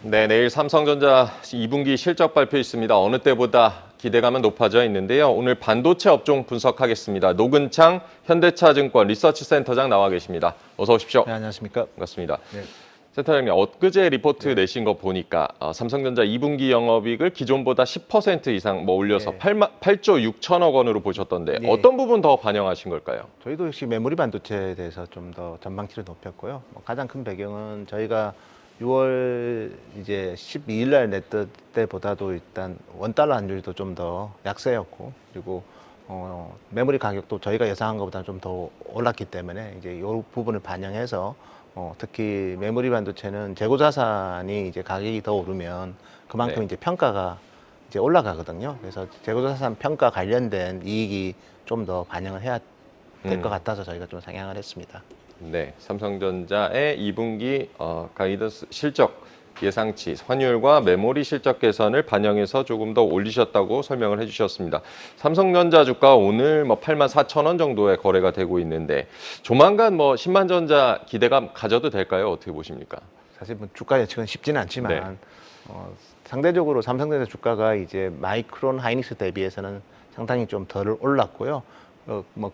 네, 내일 삼성전자 2분기 실적 발표 있습니다. 어느 때보다 기대감은 높아져 있는데요. 오늘 반도체 업종 분석하겠습니다. 노근창 현대차증권 리서치센터장 나와 계십니다. 어서 오십시오. 네, 안녕하십니까. 반갑습니다. 네. 센터장님, 엊그제 리포트 내신 거 보니까 삼성전자 2분기 영업이익을 기존보다 10% 이상 올려서 8조 6천억 원으로 보셨던데 어떤 부분 더 반영하신 걸까요? 저희도 역시 메모리 반도체에 대해서 좀 더 전망치를 높였고요. 가장 큰 배경은 저희가 6월 이제 12일 날 냈던 때보다도 일단 원달러 환율도 좀 더 약세였고, 그리고 메모리 가격도 저희가 예상한 것보다 좀 더 올랐기 때문에 이제 이 부분을 반영해서 특히 메모리 반도체는 재고 자산이 이제 가격이 더 오르면 그만큼 이제 평가가 이제 올라가거든요. 그래서 재고 자산 평가 관련된 이익이 좀 더 반영을 해야 될 것 같아서 저희가 좀 상향을 했습니다. 네, 삼성전자의 2분기 가이던스 실적 예상치, 환율과 메모리 실적 개선을 반영해서 조금 더 올리셨다고 설명을 해주셨습니다. 삼성전자 주가 오늘 84,000원 정도의 거래가 되고 있는데 조만간 10만 전자 기대감 가져도 될까요? 어떻게 보십니까? 사실 주가 예측은 쉽지는 않지만 상대적으로 삼성전자 주가가 이제 마이크론 하이닉스 대비해서는 상당히 좀 덜 올랐고요.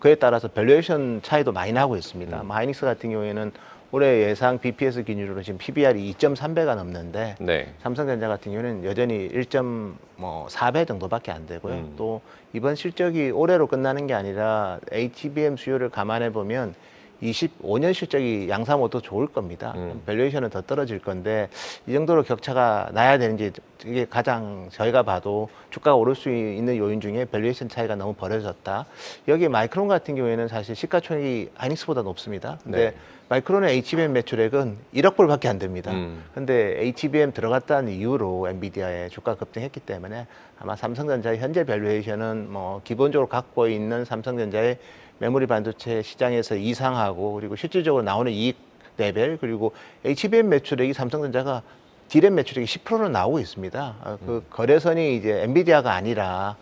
그에 따라서 밸류에이션 차이도 많이 나고 있습니다. 하이닉스 같은 경우에는 올해 예상 BPS 기준으로 지금 PBR이 2.3배가 넘는데 삼성전자 같은 경우는 여전히 1.4배 정도밖에 안 되고요. 또 이번 실적이 올해로 끝나는 게 아니라 HBM 수요를 감안해 보면 25년 실적이 양사모도 좋을 겁니다. 밸류에이션은 더 떨어질 건데 이 정도로 격차가 나야 되는지 이게 가장 저희가 봐도 주가가 오를 수 있는 요인 중에 밸류에이션 차이가 너무 벌어졌다. 여기 마이크론 같은 경우에는 사실 시가총액이 하이닉스보다 높습니다. 근데 마이크론의 HBM 매출액은 1억 불밖에 안 됩니다. 근데 HBM 들어갔다는 이유로 엔비디아의 주가 급등했기 때문에 아마 삼성전자의 현재 밸류에이션은 기본적으로 갖고 있는 삼성전자의 메모리 반도체 시장에서 이상하고 그리고 실질적으로 나오는 이익 레벨 그리고 HBM 매출액이 삼성전자가 D램 매출액이 10%는 나오고 있습니다. 그 거래선이 이제 엔비디아가 아니라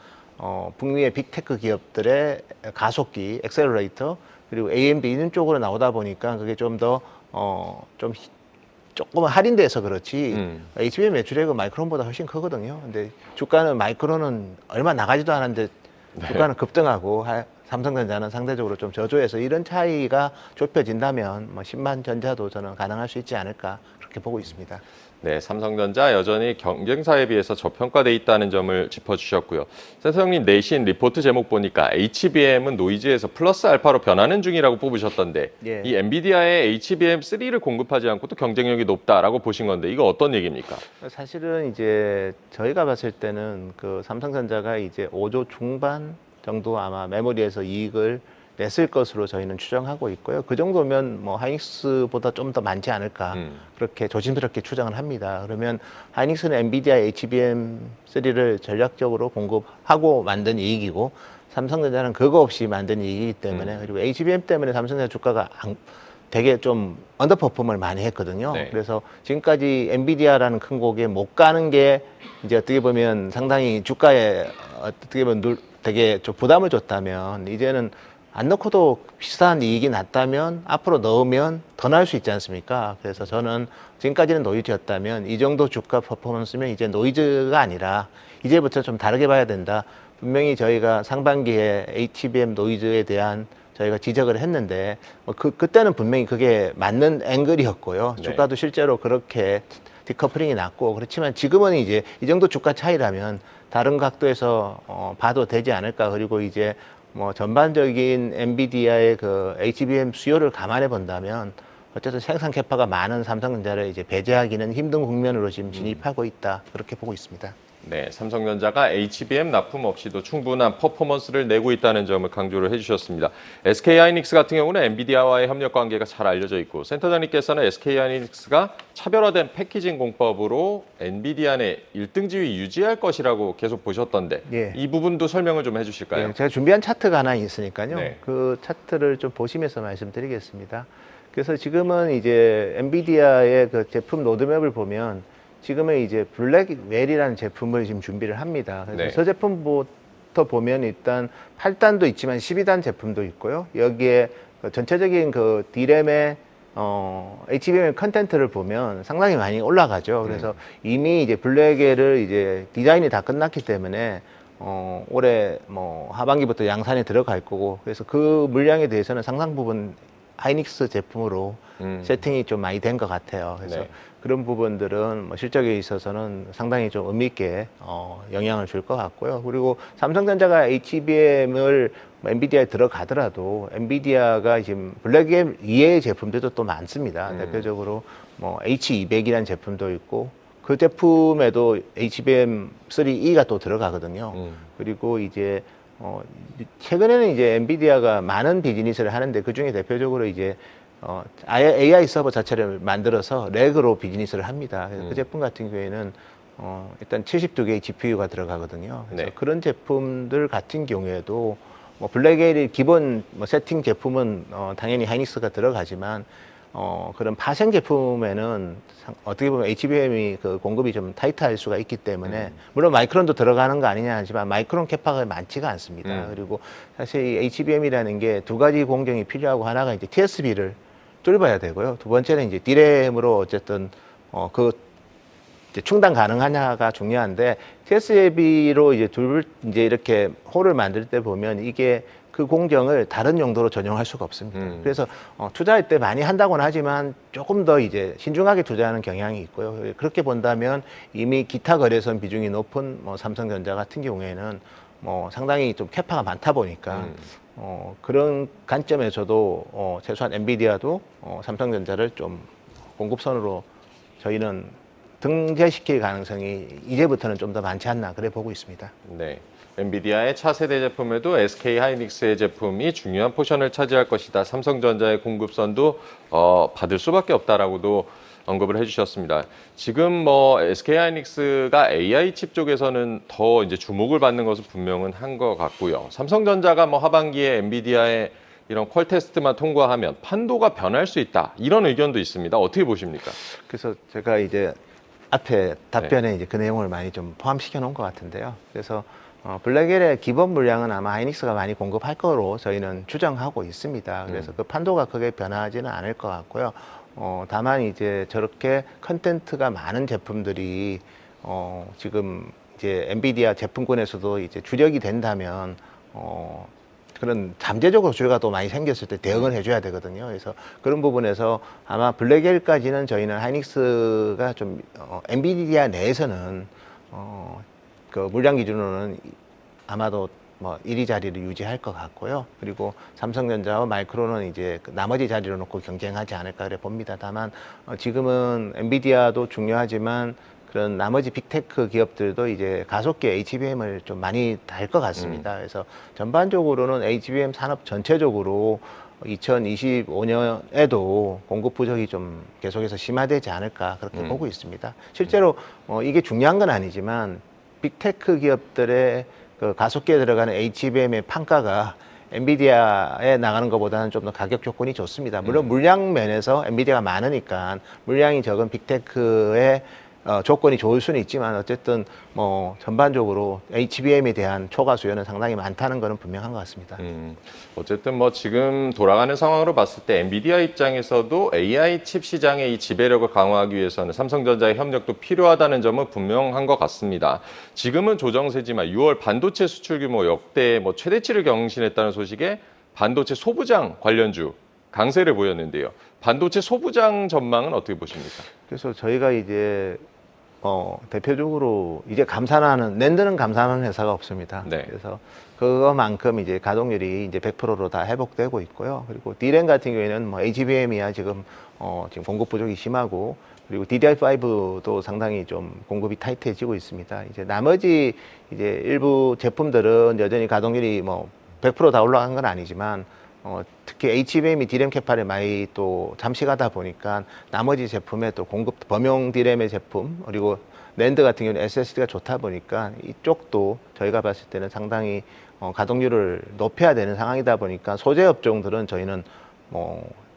북미의 빅테크 기업들의 가속기, 엑셀러레이터 그리고 AMD 이런 쪽으로 나오다 보니까 그게 좀 더 조금 할인돼서 그렇지 HBM 매출액은 마이크론보다 훨씬 크거든요. 근데 주가는 마이크론은 얼마 나가지도 않았는데 주가는 급등하고 삼성전자는 상대적으로 좀 저조해서 이런 차이가 좁혀진다면 10만 전자도 저는 가능할 수 있지 않을까 그렇게 보고 있습니다. 네, 삼성전자 여전히 경쟁사에 비해서 저평가돼 있다는 점을 짚어주셨고요. 센터장님 내신 리포트 제목 보니까 HBM은 노이즈에서 플러스 알파로 변하는 중이라고 뽑으셨던데 이 엔비디아의 HBM3를 공급하지 않고 또 경쟁력이 높다라고 보신 건데 이거 어떤 얘기입니까? 사실은 이제 저희가 봤을 때는 그 삼성전자가 이제 5조 중반 정도 아마 메모리에서 이익을 냈을 것으로 저희는 추정하고 있고요. 그 정도면 하이닉스보다 좀 더 많지 않을까 그렇게 조심스럽게 추정을 합니다. 그러면 하이닉스는 엔비디아 HBM3를 전략적으로 공급하고 만든 이익이고 삼성전자는 그거 없이 만든 이익이기 때문에 그리고 HBM 때문에 삼성전자 주가가 되게 좀 언더퍼폼을 많이 했거든요. 그래서 지금까지 엔비디아라는 큰 곡에 못 가는 게 이제 어떻게 보면 상당히 주가에 어떻게 보면 되게 좀 부담을 줬다면 이제는 안 넣고도 비슷한 이익이 났다면 앞으로 넣으면 더 나을 수 있지 않습니까? 그래서 저는 지금까지는 노이즈였다면 이 정도 주가 퍼포먼스면 이제 노이즈가 아니라 이제부터 좀 다르게 봐야 된다. 분명히 저희가 상반기에 HBM 노이즈에 대한 저희가 지적을 했는데 그때는 분명히 그게 맞는 앵글이었고요. 주가도 실제로 그렇게 디커플링이 났고 그렇지만 지금은 이제 이 정도 주가 차이라면 다른 각도에서 봐도 되지 않을까. 그리고 이제 전반적인 엔비디아의 그 HBM 수요를 감안해 본다면 어쨌든 생산 캐파가 많은 삼성전자를 이제 배제하기는 힘든 국면으로 지금 진입하고 있다. 그렇게 보고 있습니다. 네, 삼성전자가 HBM 납품 없이도 충분한 퍼포먼스를 내고 있다는 점을 강조를 해주셨습니다. SK하이닉스 같은 경우는 엔비디아와의 협력 관계가 잘 알려져 있고 센터장님께서는 SK하이닉스가 차별화된 패키징 공법으로 엔비디아 내 1등 지위 유지할 것이라고 계속 보셨던데 이 부분도 설명을 좀 해주실까요? 제가 준비한 차트가 하나 있으니까요. 그 차트를 좀 보시면서 말씀드리겠습니다. 그래서 지금은 이제 엔비디아의 그 제품 로드맵을 보면 지금은 이제 블랙웰이라는 제품을 지금 준비를 합니다. 그래서 저 제품부터 보면 일단 8단도 있지만 12단 제품도 있고요. 여기에 전체적인 그 D램의 HBM 컨텐트를 보면 상당히 많이 올라가죠. 그래서 이미 이제 블랙에를 이제 디자인이 다 끝났기 때문에 올해 뭐 하반기부터 양산에 들어갈 거고, 그래서 그 물량에 대해서는 상당 부분 하이닉스 제품으로 세팅이 좀 많이 된 것 같아요. 그래서 네. 그런 부분들은 뭐 실적에 있어서는 상당히 좀 의미 있게 영향을 줄 것 같고요. 그리고 삼성전자가 HBM을 엔비디아에 들어가더라도 엔비디아가 지금 블랙엠 이외의 제품들도 또 많습니다. 대표적으로 뭐 H200이라는 제품도 있고, 그 제품에도 HBM3E가 또 들어가거든요. 그리고 이제 최근에는 이제 엔비디아가 많은 비즈니스를 하는데, 그 중에 대표적으로 이제 아예 AI 서버 자체를 만들어서 렉으로 비즈니스를 합니다. 그래서 그 제품 같은 경우에는 일단 72개의 GPU가 들어가거든요. 그래서 네. 그런 제품들 같은 경우에도 뭐 블랙에일 기본 뭐 세팅 제품은 당연히 하이닉스가 들어가지만 그런 파생 제품에는 어떻게 보면 HBM이 그 공급이 좀 타이트할 수가 있기 때문에, 물론 마이크론도 들어가는 거 아니냐 하지만 마이크론 캐파가 많지가 않습니다. 그리고 사실 이 HBM이라는 게 두 가지 공정이 필요하고, 하나가 이제 TSV를 뚫어야 되고요. 두 번째는 이제 D램으로 어쨌든 그 이제 충당 가능하냐가 중요한데, TSV로 이제 이렇게 홀을 만들 때 보면 이게 그 공정을 다른 용도로 전용할 수가 없습니다. 그래서 투자할 때 많이 한다고는 하지만 조금 더 이제 신중하게 투자하는 경향이 있고요. 그렇게 본다면 이미 기타 거래선 비중이 높은 뭐 삼성전자 같은 경우에는 뭐 상당히 좀 캐파가 많다 보니까 그런 관점에서도 최소한 엔비디아도 삼성전자를 좀 공급선으로 저희는 등재시킬 가능성이 이제부터는 좀 더 많지 않나, 그래 보고 있습니다. 네. 엔비디아의 차세대 제품에도 SK 하이닉스의 제품이 중요한 포션을 차지할 것이다. 삼성전자의 공급선도 받을 수밖에 없다라고도 언급을 해주셨습니다. 지금 뭐 SK 하이닉스가 AI 칩 쪽에서는 더 이제 주목을 받는 것은 분명은 한 것 같고요. 삼성전자가 뭐 하반기에 엔비디아의 이런 퀄 테스트만 통과하면 판도가 변할 수 있다. 이런 의견도 있습니다. 어떻게 보십니까? 그래서 제가 이제 앞에 답변에 이제 그 내용을 많이 좀 포함시켜 놓은 것 같은데요. 그래서 블랙엘의 기본 물량은 아마 하이닉스가 많이 공급할 거로 저희는 추정하고 있습니다. 그래서 그 판도가 크게 변하지는 않을 것 같고요. 다만 이제 저렇게 컨텐트가 많은 제품들이 지금 이제 엔비디아 제품군에서도 이제 주력이 된다면 그런 잠재적으로 수요가 또 많이 생겼을 때 대응을 해줘야 되거든요. 그래서 그런 부분에서 아마 블랙엘까지는 저희는 하이닉스가 좀 엔비디아 내에서는 그 물량 기준으로는 아마도 뭐 1위 자리를 유지할 것 같고요. 그리고 삼성전자와 마이크론은 이제 그 나머지 자리로 놓고 경쟁하지 않을까 그래 봅니다. 다만 지금은 엔비디아도 중요하지만 그런 나머지 빅테크 기업들도 이제 가속기 HBM을 좀 많이 달 것 같습니다. 그래서 전반적으로는 HBM 산업 전체적으로 2025년에도 공급 부족이 좀 계속해서 심화되지 않을까 그렇게 보고 있습니다. 실제로 이게 중요한 건 아니지만 빅테크 기업들의 그 가속기에 들어가는 HBM의 판가가 엔비디아에 나가는 것보다는 좀 더 가격 조건이 좋습니다. 물론 물량 면에서 엔비디아가 많으니까 물량이 적은 빅테크의 조건이 좋을 수는 있지만, 어쨌든 뭐 전반적으로 HBM에 대한 초과 수요는 상당히 많다는 것은 분명한 것 같습니다. 어쨌든 뭐 지금 돌아가는 상황으로 봤을 때 엔비디아 입장에서도 AI 칩 시장의 이 지배력을 강화하기 위해서는 삼성전자의 협력도 필요하다는 점은 분명한 것 같습니다. 지금은 조정세지만 6월 반도체 수출 규모 역대 뭐 최대치를 경신했다는 소식에 반도체 소부장 관련주 강세를 보였는데요. 반도체 소부장 전망은 어떻게 보십니까? 그래서 저희가 이제 대표적으로 이제 감산하는, 낸드는 감산하는 회사가 없습니다. 네. 그래서 그거만큼 이제 가동률이 이제 100%로 다 회복되고 있고요. 그리고 D램 같은 경우에는 뭐 HBM이야 지금 공급 부족이 심하고, 그리고 DDR5도 상당히 좀 공급이 타이트해지고 있습니다. 이제 나머지 이제 일부 제품들은 여전히 가동률이 뭐 100%다 올라간 건 아니지만 특히 HBM이 D램 캐파를 많이 또 잠식하다 보니까 나머지 제품에 또 공급, 범용 D램의 제품, 그리고 낸드 같은 경우는 SSD가 좋다 보니까 이쪽도 저희가 봤을 때는 상당히 가동률을 높여야 되는 상황이다 보니까 소재 업종들은 저희는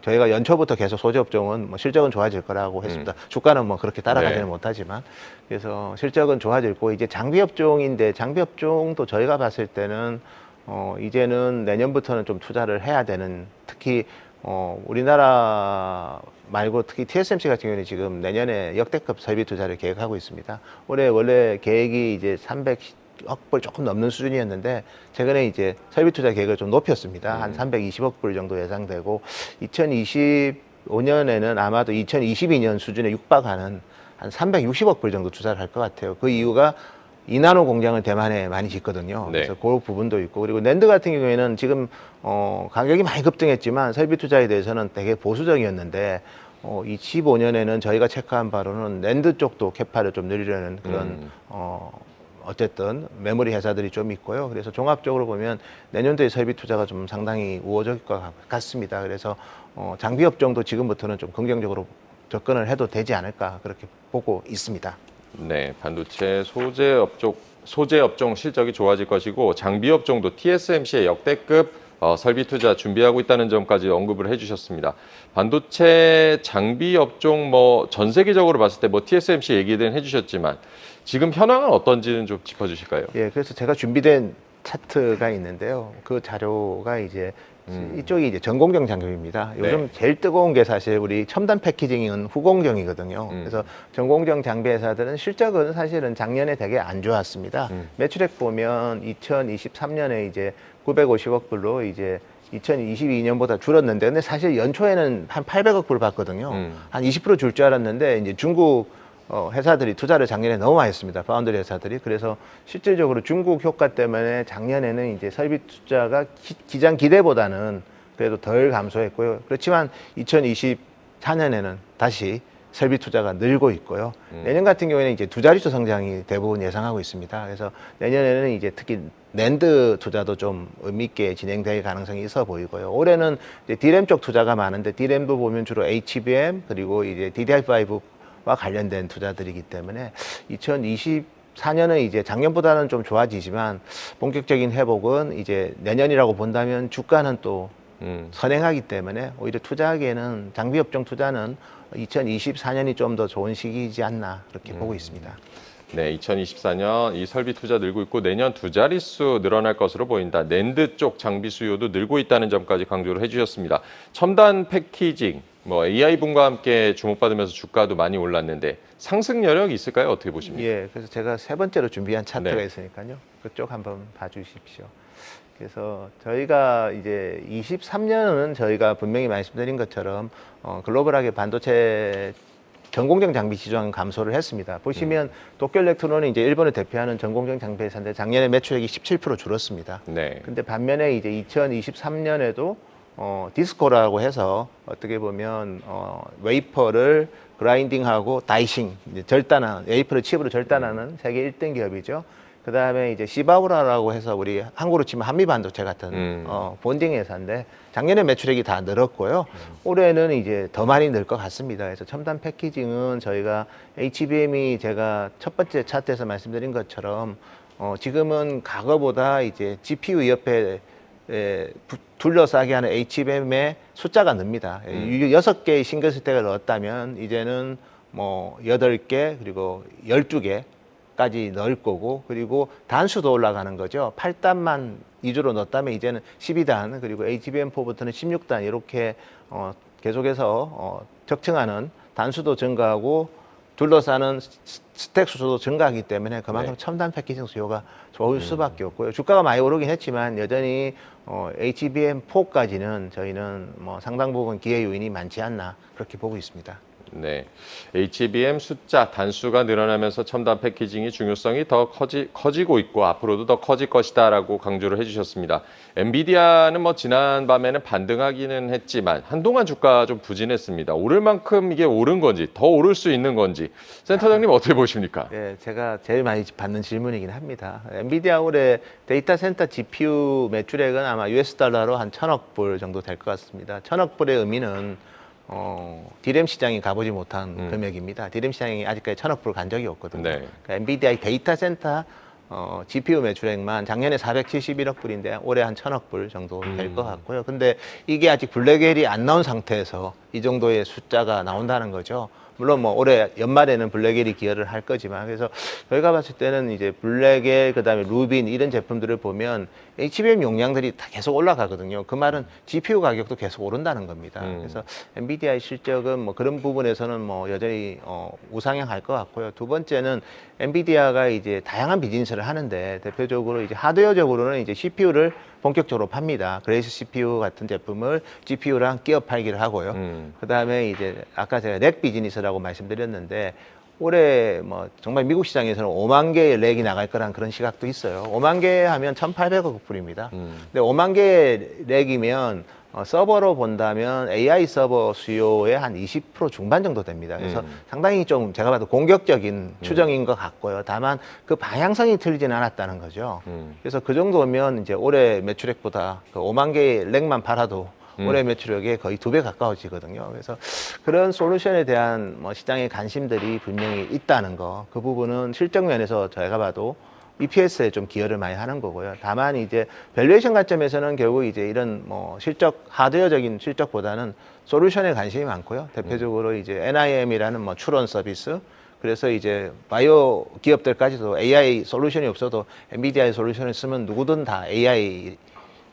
저희가 연초부터 계속 소재 업종은 뭐 실적은 좋아질 거라고 했습니다. 주가는 뭐 그렇게 따라가지는 못하지만, 그래서 실적은 좋아질 거고, 이제 장비 업종인데 장비 업종도 저희가 봤을 때는 이제는 내년부터는 좀 투자를 해야 되는, 특히 우리나라 말고 특히 TSMC 같은 경우는 지금 내년에 역대급 설비 투자를 계획하고 있습니다. 올해 원래 계획이 이제 300억 불 조금 넘는 수준이었는데 최근에 이제 설비 투자 계획을 좀 높였습니다. 한 320억 불 정도 예상되고 2025년에는 아마도 2022년 수준에 육박하는 한 360억 불 정도 투자를 할 것 같아요. 그 이유가 이나노 공장을 대만에 많이 짓거든요. 네. 그래서 그 부분도 있고, 그리고 낸드 같은 경우에는 지금 가격이 많이 급등했지만 설비 투자에 대해서는 되게 보수적이었는데 25년에는 저희가 체크한 바로는 낸드 쪽도 캐파를 좀 늘리려는 그런 어쨌든 메모리 회사들이 좀 있고요. 그래서 종합적으로 보면 내년도에 설비 투자가 좀 상당히 우호적일 것 같습니다. 그래서 장비 업종도 지금부터는 좀 긍정적으로 접근을 해도 되지 않을까 그렇게 보고 있습니다. 네, 반도체 소재 업종 실적이 좋아질 것이고 장비 업종도 TSMC의 역대급 설비 투자 준비하고 있다는 점까지 언급을 해주셨습니다. 반도체 장비 업종 전 세계적으로 봤을 때 TSMC 얘기는 해주셨지만 지금 현황은 어떤지는 좀 짚어주실까요? 예, 그래서 제가 준비된 차트가 있는데요. 그 자료가 이제 이쪽이 이제 전공정 장비입니다. 요즘 네. 제일 뜨거운 게 사실 우리 첨단 패키징은 후공정이거든요. 그래서 전공정 장비 회사들은 실적은 사실은 작년에 되게 안 좋았습니다. 매출액 보면 2023년에 이제 950억 불로 이제 2022년보다 줄었는데, 근데 사실 연초에는 한 800억 불 받거든요. 한 20% 줄 줄 알았는데 이제 중국 회사들이 투자를 작년에 너무 많이 했습니다. 파운드리 회사들이. 그래서 실질적으로 중국 효과 때문에 작년에는 이제 설비 투자가 기장 기대보다는 그래도 덜 감소했고요. 그렇지만 2024년에는 다시 설비 투자가 늘고 있고요. 내년 같은 경우에는 이제 두 자릿수 성장이 대부분 예상하고 있습니다. 그래서 내년에는 이제 특히 낸드 투자도 좀 의미 있게 진행될 가능성이 있어 보이고요. 올해는 이제 D램 쪽 투자가 많은데 D램도 보면 주로 HBM 그리고 이제 DDR5 와 관련된 투자들이기 때문에 2024년은 이제 작년보다는 좀 좋아지지만 본격적인 회복은 이제 내년이라고 본다면 주가는 또 선행하기 때문에 오히려 투자하기에는 장비 업종 투자는 2024년이 좀 더 좋은 시기이지 않나 그렇게 보고 있습니다. 네, 2024년 이 설비 투자 늘고 있고 내년 두 자릿수 늘어날 것으로 보인다. 낸드 쪽 장비 수요도 늘고 있다는 점까지 강조를 해주셨습니다. 첨단 패키징, AI분과 함께 주목받으면서 주가도 많이 올랐는데 상승 여력이 있을까요? 어떻게 보십니까? 예, 그래서 제가 세 번째로 준비한 차트가 네. 있으니까요. 그쪽 한번 봐주십시오. 그래서 저희가 이제 23년은 저희가 분명히 말씀드린 것처럼 글로벌하게 반도체 전공정 장비 시장 감소를 했습니다. 보시면 도쿄 일렉트론은 이제 일본을 대표하는 전공정 장비 회사인데 작년에 매출액이 17% 줄었습니다. 네. 근데 반면에 이제 2023년에도 디스코라고 해서 어떻게 보면 웨이퍼를 그라인딩하고 다이싱, 이제 절단하는 웨이퍼를 칩으로 절단하는 세계 1등 기업이죠. 그 다음에 이제 시바우라라고 해서 우리 한국으로 치면 한미반도체 같은 본딩 회사인데 작년에 매출액이 다 늘었고요. 올해는 이제 더 많이 늘 것 같습니다. 그래서 첨단 패키징은 저희가 HBM이 제가 첫 번째 차트에서 말씀드린 것처럼 지금은 과거보다 이제 GPU 옆에 둘러싸게 하는 HBM의 숫자가 늡니다. 6개의 싱글 스택을 넣었다면 이제는 8개 그리고 12개까지 넣을 거고, 그리고 단수도 올라가는 거죠. 8단만 2주로 넣었다면 이제는 12단, 그리고 HBM4부터는 16단 이렇게 계속해서 적층하는 단수도 증가하고 둘러싸는 스택 수도 증가하기 때문에 그만큼 첨단 패키징 수요가 좋을 수밖에 없고요. 주가가 많이 오르긴 했지만 여전히 HBM4까지는 저희는 상당 부분 기회 요인이 많지 않나 그렇게 보고 있습니다. 네, HBM 숫자 단수가 늘어나면서 첨단 패키징이 중요성이 더 커지고 있고 앞으로도 더 커질 것이다라고 강조를 해주셨습니다. 엔비디아는 지난 밤에는 반등하기는 했지만 한동안 주가 좀 부진했습니다. 오를 만큼 이게 오른 건지 더 오를 수 있는 건지 센터장님 어떻게 보십니까? 네, 제가 제일 많이 받는 질문이긴 합니다. 엔비디아 올해 데이터 센터 GPU 매출액은 아마 US 달러로 한 1,000억 불 정도 될 것 같습니다. 1,000억 불의 의미는 D램 시장이 가보지 못한 금액입니다. D램 시장이 아직까지 1,000억 불 간 적이 없거든요. 네. 그러니까 엔비디아의 데이터 센터 GPU 매출액만 작년에 471억 불인데 올해 한 1,000억 불 정도 될 것 같고요. 근데 이게 아직 블랙웰이 안 나온 상태에서 이 정도의 숫자가 나온다는 거죠. 물론 뭐 올해 연말에는 블랙엘이 기여를 할 거지만, 그래서 저희가 봤을 때는 이제 블랙엘, 그다음에 루빈 이런 제품들을 보면 HBM 용량들이 다 계속 올라가거든요. 그 말은 GPU 가격도 계속 오른다는 겁니다. 그래서 엔비디아의 실적은 뭐 그런 부분에서는 뭐 여전히 우상향할 것 같고요. 두 번째는 엔비디아가 이제 다양한 비즈니스를 하는데, 대표적으로 이제 하드웨어적으로는 이제 CPU를 본격적으로 팝니다. 그레이스 CPU 같은 제품을 GPU랑 끼어 팔기를 하고요. 그다음에 이제 아까 제가 렉 비즈니스라고 말씀드렸는데, 올해 뭐 정말 미국 시장에서는 5만 개의 렉이 나갈 거란 그런 시각도 있어요. 5만 개 하면 1,800억 불입니다. 근데 5만 개의 렉이면 서버로 본다면 AI 서버 수요의 한 20% 중반 정도 됩니다. 그래서 상당히 좀 제가 봐도 공격적인 추정인 것 같고요. 다만 그 방향성이 틀리지는 않았다는 거죠. 그래서 그 정도면 이제 올해 매출액보다 그 5만 개의 렉만 팔아도 올해 매출액에 거의 2배 가까워지거든요. 그래서 그런 솔루션에 대한 뭐 시장의 관심들이 분명히 있다는 거, 그 부분은 실적 면에서 저희가 봐도 EPS에 좀 기여를 많이 하는 거고요. 다만 이제 밸류에이션 관점에서는 결국 이제 이런 뭐 실적, 하드웨어적인 실적보다는 솔루션에 관심이 많고요. 대표적으로 이제 NIM이라는 뭐 추론 서비스, 그래서 이제 바이오 기업들까지도 AI 솔루션이 없어도 엔비디아의 솔루션을 쓰면 누구든 다 AI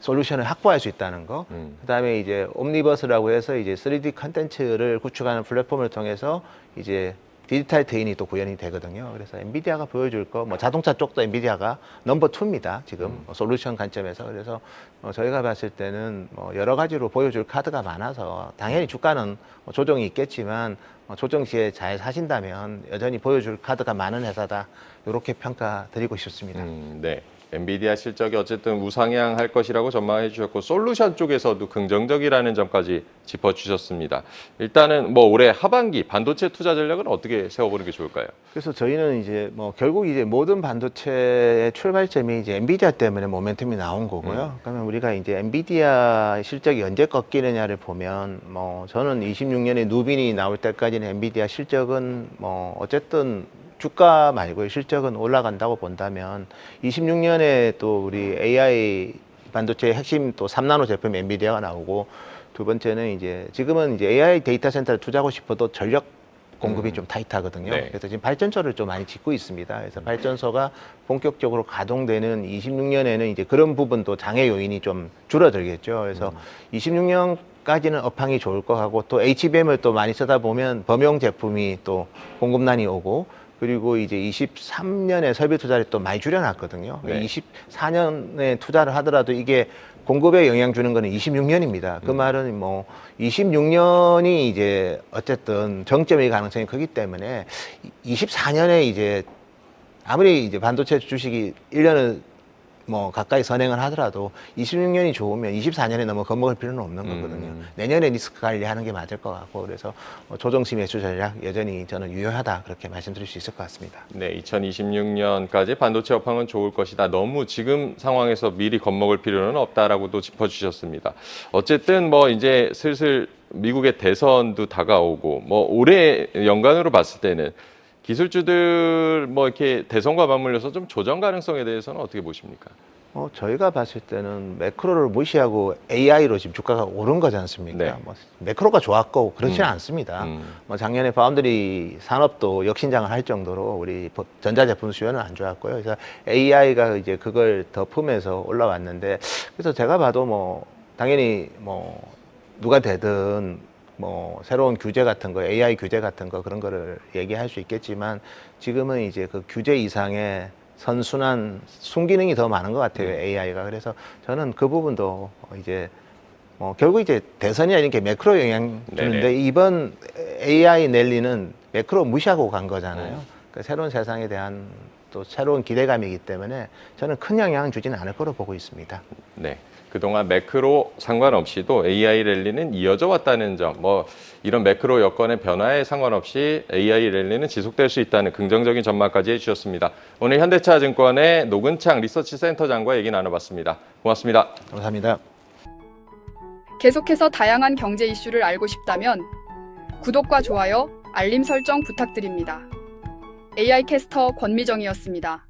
솔루션을 확보할 수 있다는 거. 그다음에 이제 옴니버스라고 해서 이제 3D 컨텐츠를 구축하는 플랫폼을 통해서 이제 디지털 트윈이 또 구현이 되거든요. 그래서 엔비디아가 보여줄 거, 뭐 자동차 쪽도 엔비디아가 넘버 2입니다. 지금 솔루션 관점에서. 그래서 저희가 봤을 때는 뭐 여러 가지로 보여줄 카드가 많아서 당연히 주가는 조정이 있겠지만 조정 시에 잘 사신다면 여전히 보여줄 카드가 많은 회사다. 이렇게 평가드리고 싶습니다. 네. 엔비디아 실적이 어쨌든 우상향할 것이라고 전망해 주셨고, 솔루션 쪽에서도 긍정적이라는 점까지 짚어주셨습니다. 일단은 뭐 올해 하반기 반도체 투자 전략은 어떻게 세워보는 게 좋을까요? 그래서 저희는 이제 뭐 결국 이제 모든 반도체의 출발점이 이제 엔비디아 때문에 모멘텀이 나온 거고요. 그러면 우리가 이제 엔비디아 실적이 언제 꺾이느냐를 보면, 뭐 저는 26년에 누빈이 나올 때까지는 엔비디아 실적은 뭐 어쨌든 주가 말고 실적은 올라간다고 본다면, 26년에 또 우리 AI 반도체의 핵심 또 3나노 제품 엔비디아가 나오고, 두 번째는 이제 지금은 이제 AI 데이터 센터를 투자하고 싶어도 전력 공급이 좀 타이트하거든요. 네. 그래서 지금 발전소를 좀 많이 짓고 있습니다. 그래서 발전소가 본격적으로 가동되는 26년에는 이제 그런 부분도 장애 요인이 좀 줄어들겠죠. 그래서 26년까지는 업황이 좋을 것 같고, 또 HBM을 또 많이 쓰다 보면 범용 제품이 또 공급난이 오고, 그리고 이제 23년에 설비 투자를 또 많이 줄여놨거든요. 네. 24년에 투자를 하더라도 이게 공급에 영향 주는 거는 26년입니다. 그 말은 뭐 26년이 이제 어쨌든 정점일 가능성이 크기 때문에 24년에 이제 아무리 이제 반도체 주식이 1년을 뭐 가까이 선행을 하더라도 26년이 좋으면 24년에 너무 겁먹을 필요는 없는 거거든요. 내년에 리스크 관리하는 게 맞을 것 같고, 그래서 조정식 매수 전략 여전히 저는 유효하다, 그렇게 말씀드릴 수 있을 것 같습니다. 네, 2026년까지 반도체 업황은 좋을 것이다. 너무 지금 상황에서 미리 겁먹을 필요는 없다라고도 짚어주셨습니다. 어쨌든 뭐 이제 슬슬 미국의 대선도 다가오고, 뭐 올해 연간으로 봤을 때는 기술주들 뭐 이렇게 대선과 맞물려서 좀 조정 가능성에 대해서는 어떻게 보십니까? 저희가 봤을 때는 매크로를 무시하고 AI로 지금 주가가 오른 거지 않습니까? 네. 뭐 매크로가 좋았고 그렇지는 않습니다. 뭐 작년에 파운드리 산업도 역신장을 할 정도로 우리 전자제품 수요는 안 좋았고요. 그래서 AI가 이제 그걸 덮으면서 올라왔는데, 그래서 제가 봐도 뭐 당연히 뭐 누가 되든 뭐 새로운 규제 같은 거, AI 규제 같은 거, 그런 거를 얘기할 수 있겠지만, 지금은 이제 그 규제 이상의 선순환 순기능이 더 많은 것 같아요, AI가. 그래서 저는 그 부분도 이제 뭐 결국 이제 대선이 아닌 게 매크로 영향 주는데, 네네. 이번 AI 랠리는 매크로 무시하고 간 거잖아요. 그 새로운 세상에 대한 또 새로운 기대감이기 때문에 저는 큰 영향을 주지는 않을 거로 보고 있습니다. 네. 그동안 매크로 상관없이도 AI 랠리는 이어져 왔다는 점, 뭐 이런 매크로 여건의 변화에 상관없이 AI 랠리는 지속될 수 있다는 긍정적인 전망까지 해주셨습니다. 오늘 현대차증권의 노근창 리서치 센터장과 얘기 나눠봤습니다. 고맙습니다. 감사합니다. 계속해서 다양한 경제 이슈를 알고 싶다면 구독과 좋아요, 알림 설정 부탁드립니다. AI 캐스터 권미정이었습니다.